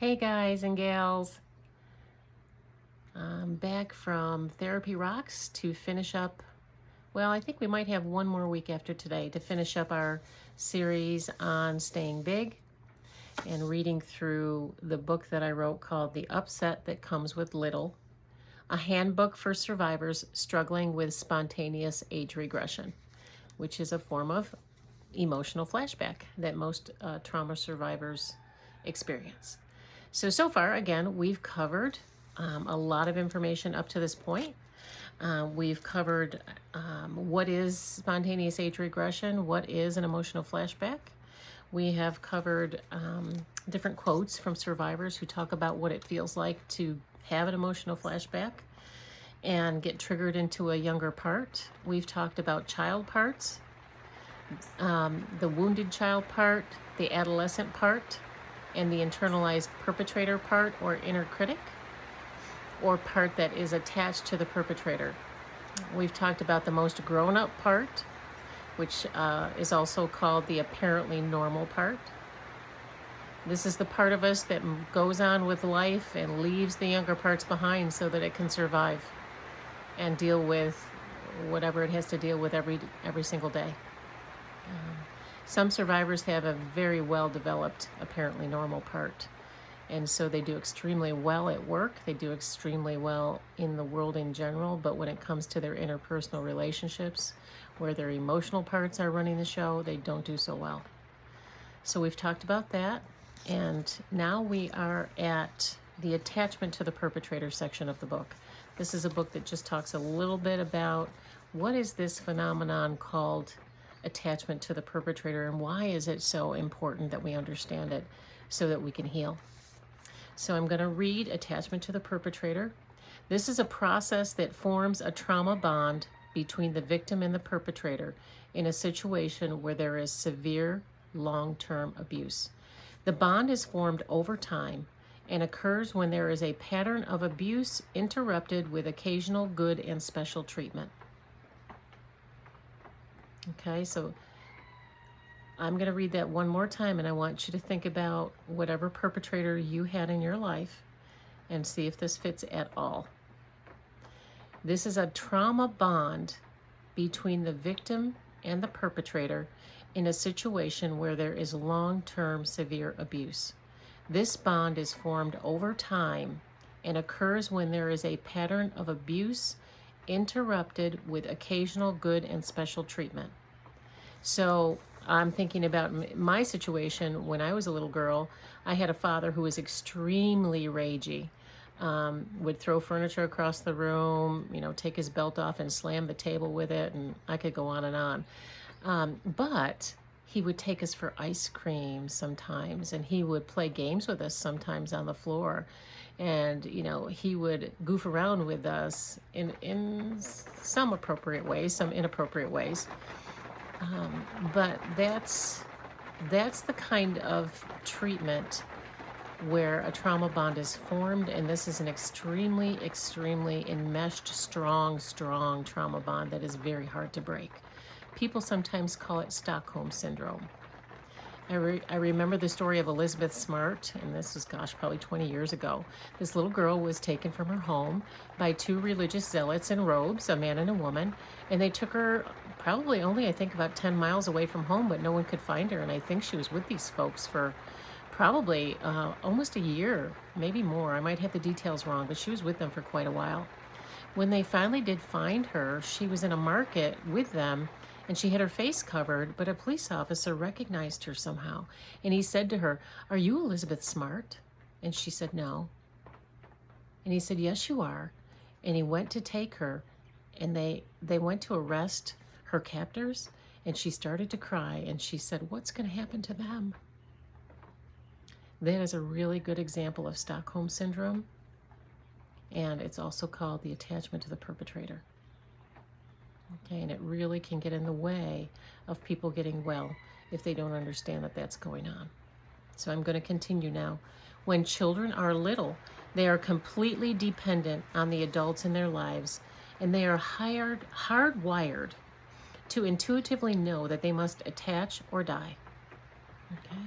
Hey guys and gals, I'm back from Therapy Rocks to finish up. Well, I think we might have one more week after today to finish up our series on staying big and reading through the book that I wrote called The Upset That Comes with Little, a handbook for survivors struggling with spontaneous age regression, which is a form of emotional flashback that most trauma survivors experience. So far, again, we've covered a lot of information up to this point. We've covered what is spontaneous age regression, what is an emotional flashback. We have covered different quotes from survivors who talk about what it feels like to have an emotional flashback and get triggered into a younger part. We've talked about child parts, the wounded child part, the adolescent part, and the internalized perpetrator part or inner critic, or part that is attached to the perpetrator. We've talked about the most grown-up part, which is also called the apparently normal part. This is the part of us that goes on with life and leaves the younger parts behind so that it can survive and deal with whatever it has to deal with every single day. Some survivors have a very well-developed, apparently normal part. And so they do extremely well at work. They do extremely well in the world in general. But when it comes to their interpersonal relationships, where their emotional parts are running the show, they don't do so well. So we've talked about that. And now we are at the attachment to the perpetrator section of the book. This is a book that just talks a little bit about what is this phenomenon called attachment to the perpetrator and why is it so important that we understand it so that we can heal. So I'm going to read Attachment to the Perpetrator. This is a process that forms a trauma bond between the victim and the perpetrator in a situation where there is severe long-term abuse. The bond is formed over time and occurs when there is a pattern of abuse interrupted with occasional good and special treatment. Okay, so I'm going to read that one more time, and I want you to think about whatever perpetrator you had in your life and see if this fits at all. This is a trauma bond between the victim and the perpetrator in a situation where there is long-term severe abuse. This bond is formed over time and occurs when there is a pattern of abuse interrupted with occasional good and special treatment. So I'm thinking about my situation when I was a little girl. I had a father who was extremely ragey, would throw furniture across the room, take his belt off and slam the table with it, and I could go on and on. But he would take us for ice cream sometimes, and he would play games with us sometimes on the floor. And, he would goof around with us in some appropriate ways, some inappropriate ways. But that's the kind of treatment where a trauma bond is formed, and this is an extremely, extremely enmeshed, strong trauma bond that is very hard to break. People sometimes call it Stockholm Syndrome. I remember the story of Elizabeth Smart, and this was, probably 20 years ago. This little girl was taken from her home by two religious zealots in robes, a man and a woman, and they took her probably only, I think, about 10 miles away from home, but no one could find her, and I think she was with these folks for probably almost a year, maybe more. I might have the details wrong, but she was with them for quite a while. When they finally did find her, she was in a market with them, and she had her face covered, but a police officer recognized her somehow. And he said to her, "Are you Elizabeth Smart?" And she said, "No." And he said, "Yes, you are." And he went to take her, and they went to arrest her captors, and she started to cry, and she said, "What's going to happen to them?" That is a really good example of Stockholm Syndrome, and it's also called the attachment to the perpetrator. Okay, and it really can get in the way of people getting well if they don't understand that that's going on. So I'm going to continue now. When children are little, they are completely dependent on the adults in their lives, and they are hardwired to intuitively know that they must attach or die. Okay?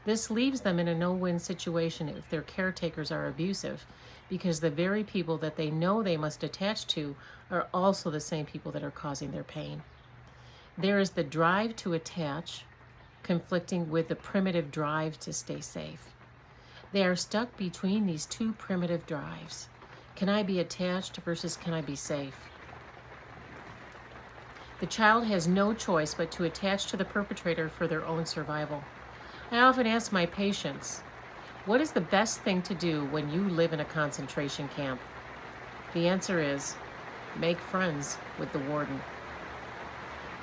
This leaves them in a no-win situation if their caretakers are abusive, because the very people that they know they must attach to are also the same people that are causing their pain. There is the drive to attach, conflicting with the primitive drive to stay safe. They are stuck between these two primitive drives. Can I be attached versus can I be safe? The child has no choice but to attach to the perpetrator for their own survival. I often ask my patients, what is the best thing to do when you live in a concentration camp? The answer is, make friends with the warden.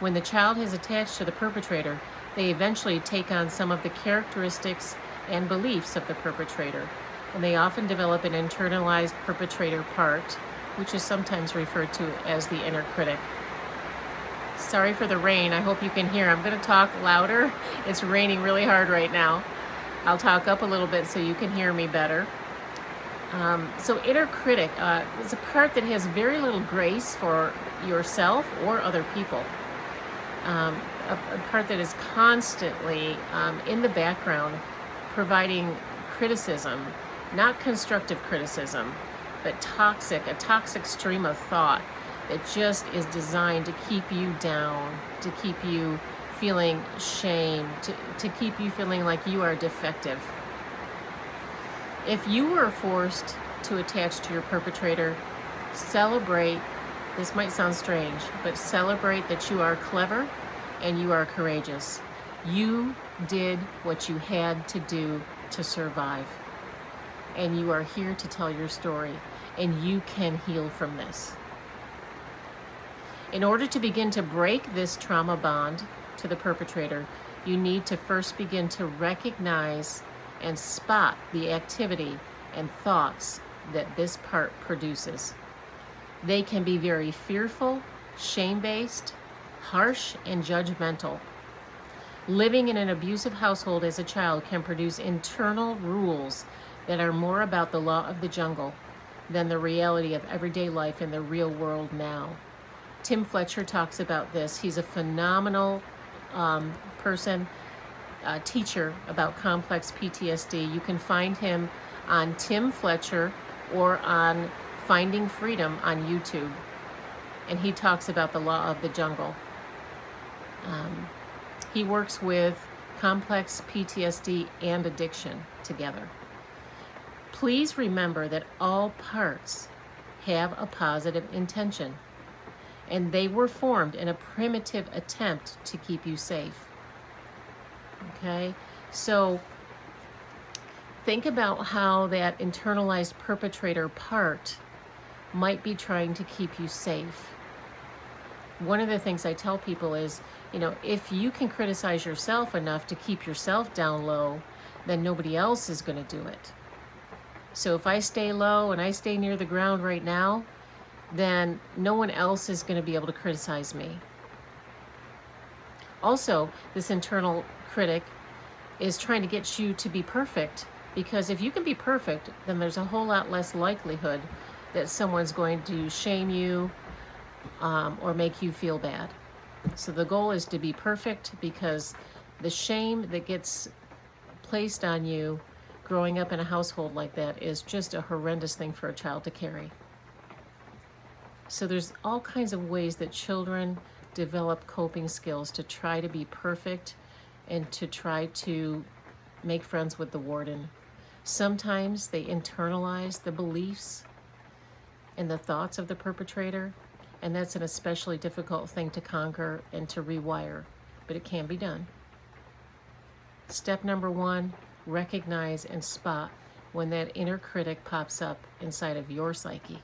When the child has attached to the perpetrator, they eventually take on some of the characteristics and beliefs of the perpetrator, and they often develop an internalized perpetrator part, which is sometimes referred to as the inner critic. Sorry for the rain. I hope you can hear. I'm going to talk louder. It's raining really hard right now. I'll talk up a little bit so you can hear me better. So inner critic is a part that has very little grace for yourself or other people. A part that is constantly in the background providing criticism, not constructive criticism, but a toxic stream of thought that just is designed to keep you down, to keep you feeling shame, to keep you feeling like you are defective. If you were forced to attach to your perpetrator, celebrate, this might sound strange, but celebrate that you are clever and you are courageous. You did what you had to do to survive. And you are here to tell your story, and you can heal from this. In order to begin to break this trauma bond to the perpetrator, you need to first begin to recognize and spot the activity and thoughts that this part produces. They can be very fearful, shame-based, harsh, and judgmental. Living in an abusive household as a child can produce internal rules that are more about the law of the jungle than the reality of everyday life in the real world now. Tim Fletcher talks about this. He's a phenomenal teacher about complex PTSD. You can find him on Tim Fletcher or on Finding Freedom on YouTube. And he talks about the law of the jungle. He works with complex PTSD and addiction together. Please remember that all parts have a positive intention, and they were formed in a primitive attempt to keep you safe. Okay? So think about how that internalized perpetrator part might be trying to keep you safe. One of the things I tell people is, if you can criticize yourself enough to keep yourself down low, then nobody else is going to do it. So if I stay low and I stay near the ground right now, then no one else is going to be able to criticize me. Also, this internal critic is trying to get you to be perfect, because if you can be perfect, then there's a whole lot less likelihood that someone's going to shame you or make you feel bad. So the goal is to be perfect, because the shame that gets placed on you growing up in a household like that is just a horrendous thing for a child to carry. So there's all kinds of ways that children develop coping skills to try to be perfect and to try to make friends with the warden. Sometimes they internalize the beliefs and the thoughts of the perpetrator, and that's an especially difficult thing to conquer and to rewire, but it can be done. Step number 1, recognize and spot when that inner critic pops up inside of your psyche.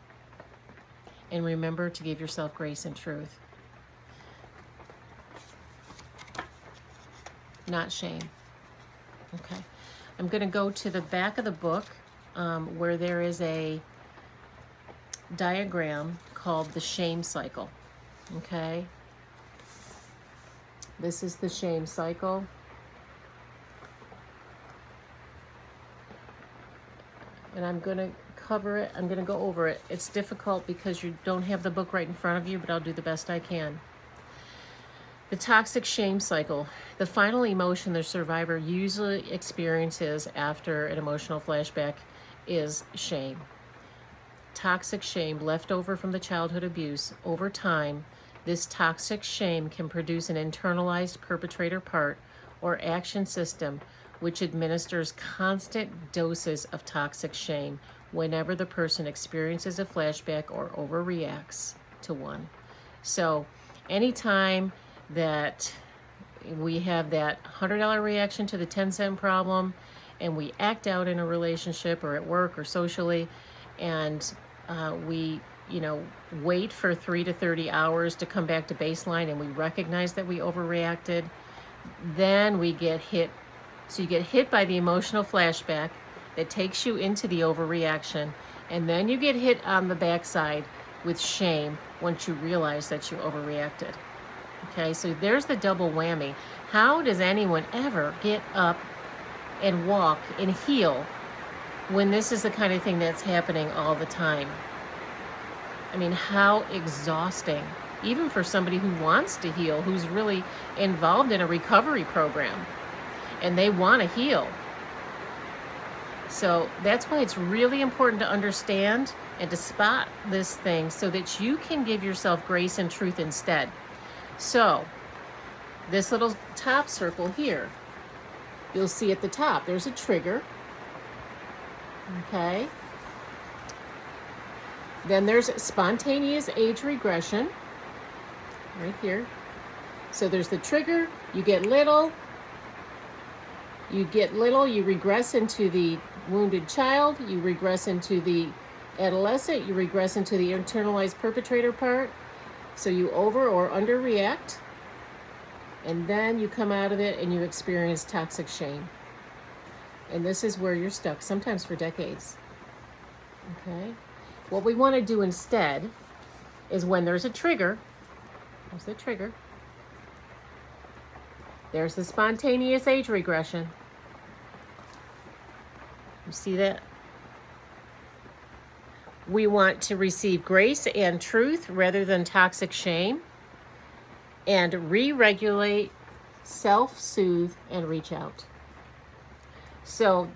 And remember to give yourself grace and truth. Not shame. Okay. I'm going to go to the back of the book where there is a diagram called the shame cycle. Okay. This is the shame cycle. And I'm going to cover it. I'm going to go over it. It's difficult because you don't have the book right in front of you, but I'll do the best I can. The toxic shame cycle. The final emotion the survivor usually experiences after an emotional flashback is shame. Toxic shame left over from the childhood abuse. Over time, this toxic shame can produce an internalized perpetrator part or action system which administers constant doses of toxic shame whenever the person experiences a flashback or overreacts to one. So anytime that we have that $100 reaction to the 10-cent problem and we act out in a relationship or at work or socially, and we wait for 3 to 30 hours to come back to baseline and we recognize that we overreacted, then we get hit. So you get hit by the emotional flashback that takes you into the overreaction, and then you get hit on the backside with shame once you realize that you overreacted. Okay, so there's the double whammy. How does anyone ever get up and walk and heal when this is the kind of thing that's happening all the time? I mean, how exhausting, even for somebody who wants to heal, who's really involved in a recovery program and they want to heal. So that's why it's really important to understand and to spot this thing so that you can give yourself grace and truth instead. So this little top circle here, you'll see at the top, there's a trigger. Okay. Then there's spontaneous age regression right here. So there's the trigger, you get little, you regress into the wounded child, you regress into the adolescent, you regress into the internalized perpetrator part. So you over or underreact, and then you come out of it and you experience toxic shame. And this is where you're stuck, sometimes for decades. Okay? What we want to do instead is when there's a trigger, there's the trigger, there's the spontaneous age regression. You see that? We want to receive grace and truth rather than toxic shame, and re-regulate, self-soothe, and reach out. So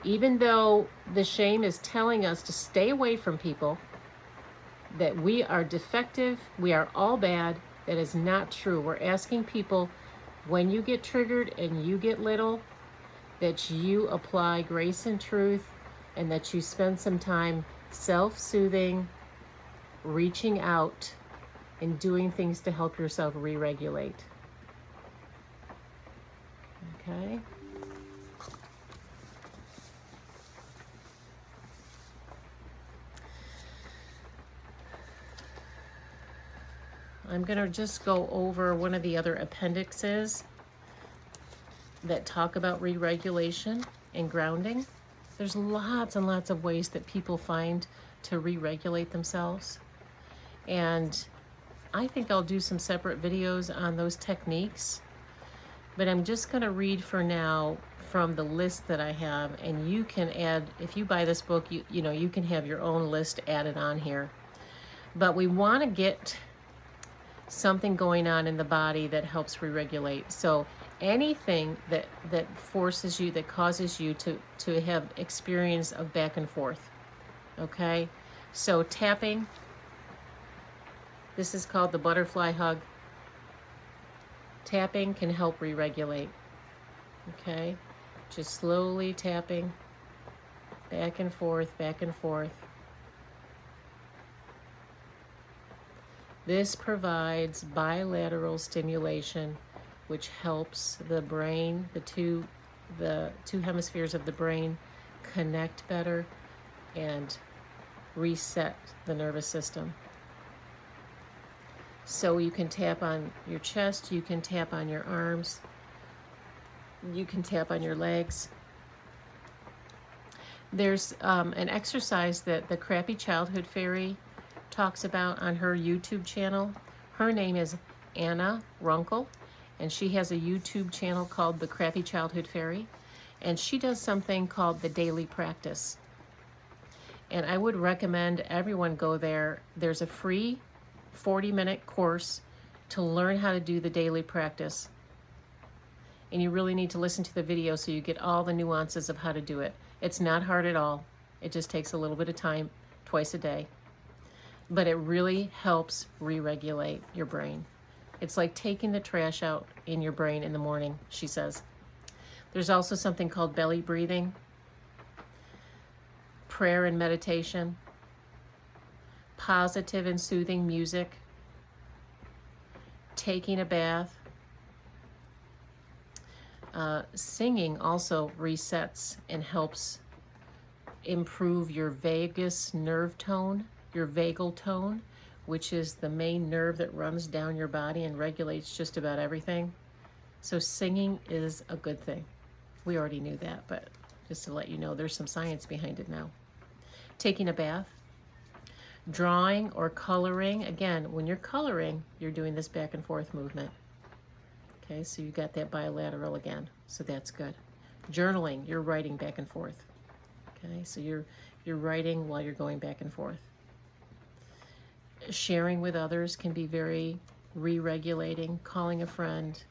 even though the shame is telling us to stay away from people, that we are defective, we are all bad, that is not true. We're asking people, when you get triggered and you get little, that you apply grace and truth, and that you spend some time self-soothing, reaching out, and doing things to help yourself re-regulate. Okay? I'm going to just go over one of the other appendixes that talk about re-regulation and grounding. There's lots and lots of ways that people find to re-regulate themselves. And I think I'll do some separate videos on those techniques. But I'm just going to read for now from the list that I have. And you can add, if you buy this book, you can have your own list added on here. But we want to get something going on in the body that helps re-regulate. So anything that forces you, that causes you to have experience of back and forth. Okay? So tapping, this is called the butterfly hug. Tapping can help re-regulate. Okay? Just slowly tapping back and forth, back and forth. This provides bilateral stimulation, which helps the brain, the two hemispheres of the brain, connect better and reset the nervous system. So you can tap on your chest, you can tap on your arms, you can tap on your legs. There's an exercise that the Crappy Childhood Fairy talks about on her YouTube channel. Her name is Anna Runkle, and she has a YouTube channel called The Crappy Childhood Fairy, and she does something called the Daily Practice. And I would recommend everyone go there. There's a free 40-minute course. to learn how to do the daily practice. And you really need to listen to the video so you get all the nuances of how to do it. It's not hard at all. It just takes a little bit of time, twice a day. But it really helps re-regulate your brain. It's like taking the trash out in your brain in the morning, she says. There's also something called belly breathing, prayer and meditation, positive and soothing music, taking a bath. Singing also resets and helps improve your vagus nerve tone, your vagal tone, which is the main nerve that runs down your body and regulates just about everything. So singing is a good thing. We already knew that, but just to let you know, there's some science behind it now. Taking a bath, drawing or coloring. Again, when you're coloring, you're doing this back and forth movement. Okay, so you got that bilateral again, so that's good. Journaling, you're writing back and forth. Okay, so you're writing while you're going back and forth. Sharing with others can be very re-regulating. Calling a friend,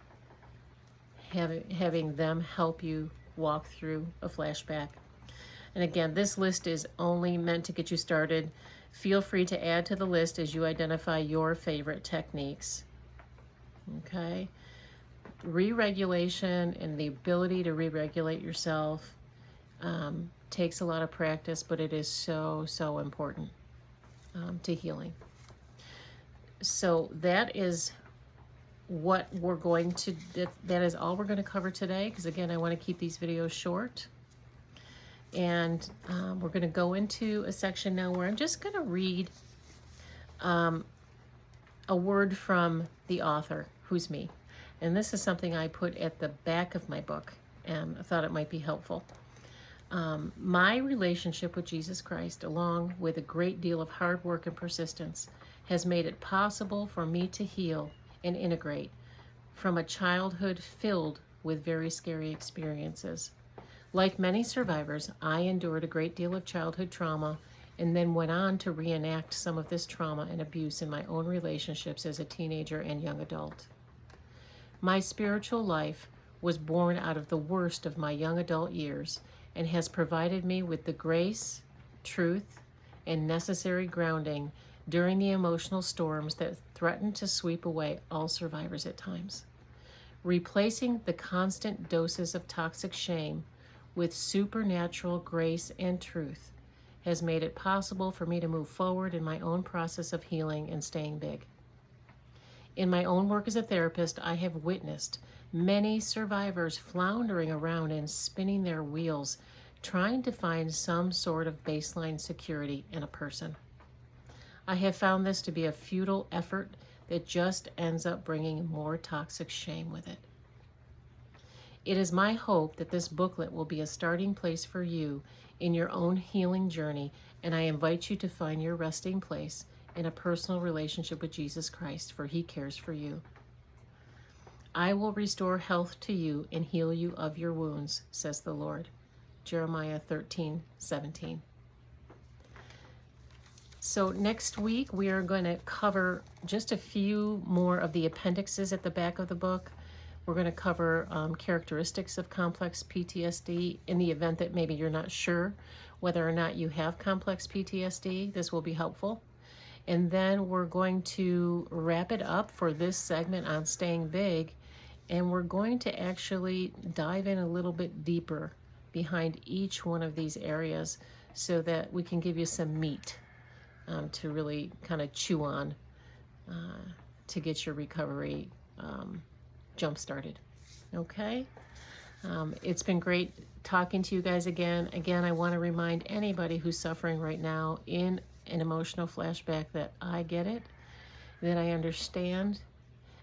having them help you walk through a flashback. And again, this list is only meant to get you started. Feel free to add to the list as you identify your favorite techniques. Okay? Re-regulation and the ability to re-regulate yourself takes a lot of practice, but it is so, so important to healing. So that is what we're going to, that is all we're going to cover today, because again, I want to keep these videos short. And we're going to go into a section now where I'm just going to read a word from the author, who's me. And this is something I put at the back of my book, and I thought it might be helpful. My relationship with Jesus Christ, along with a great deal of hard work and persistence, has made it possible for me to heal and integrate from a childhood filled with very scary experiences. Like many survivors, I endured a great deal of childhood trauma and then went on to reenact some of this trauma and abuse in my own relationships as a teenager and young adult. My spiritual life was born out of the worst of my young adult years and has provided me with the grace, truth, and necessary grounding during the emotional storms that threaten to sweep away all survivors at times. Replacing the constant doses of toxic shame with supernatural grace and truth has made it possible for me to move forward in my own process of healing and staying big. In my own work as a therapist, I have witnessed many survivors floundering around and spinning their wheels, trying to find some sort of baseline security in a person. I have found this to be a futile effort that just ends up bringing more toxic shame with it. It is my hope that this booklet will be a starting place for you in your own healing journey, and I invite you to find your resting place in a personal relationship with Jesus Christ, for he cares for you. I will restore health to you and heal you of your wounds, says the Lord. Jeremiah 13:17. So next week, we are going to cover just a few more of the appendixes at the back of the book. We're going to cover characteristics of complex PTSD in the event that maybe you're not sure whether or not you have complex PTSD. This will be helpful. And then we're going to wrap it up for this segment on staying big. And we're going to actually dive in a little bit deeper behind each one of these areas so that we can give you some meat to really kind of chew on to get your recovery jump started. Okay? It's been great talking to you guys again. Again, I want to remind anybody who's suffering right now in an emotional flashback that I get it, that I understand,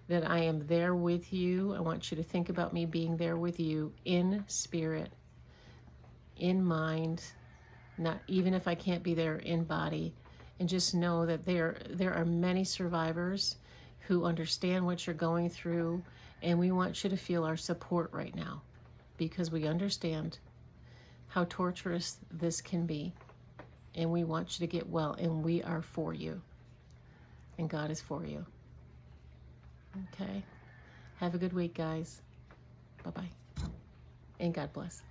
that I am there with you. I want you to think about me being there with you in spirit, in mind, not even if I can't be there in body. And just know that there are many survivors who understand what you're going through, and we want you to feel our support right now because we understand how torturous this can be, and we want you to get well, and we are for you, and God is for you. Okay. Have a good week, guys. Bye-bye. And God bless.